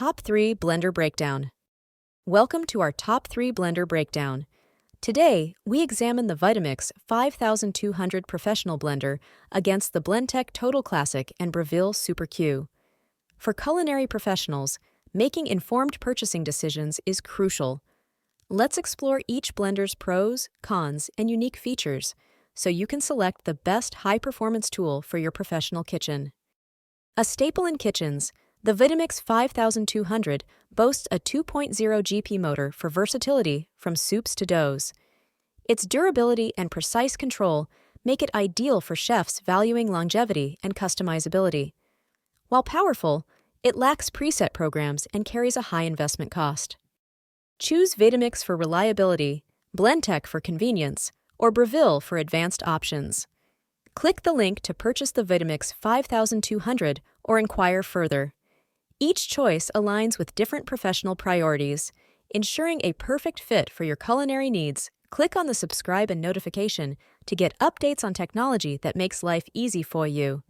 Top 3 Blender Breakdown. Welcome to our Top 3 Blender Breakdown. Today, we examine the Vitamix 5200 Professional Blender against the Blendtec Total Classic and Breville Super Q. For culinary professionals, making informed purchasing decisions is crucial. Let's explore each blender's pros, cons, and unique features so you can select the best high-performance tool for your professional kitchen. A staple in kitchens, the Vitamix 5200 boasts a 2.0 GP motor for versatility from soups to doughs. Its durability and precise control make it ideal for chefs valuing longevity and customizability. While powerful, it lacks preset programs and carries a high investment cost. Choose Vitamix for reliability, Blendtec for convenience, or Breville for advanced options. Click the link to purchase the Vitamix 5200 or inquire further. Each choice aligns with different professional priorities, ensuring a perfect fit for your culinary needs. Click on the subscribe and notification to get updates on technology that makes life easy for you.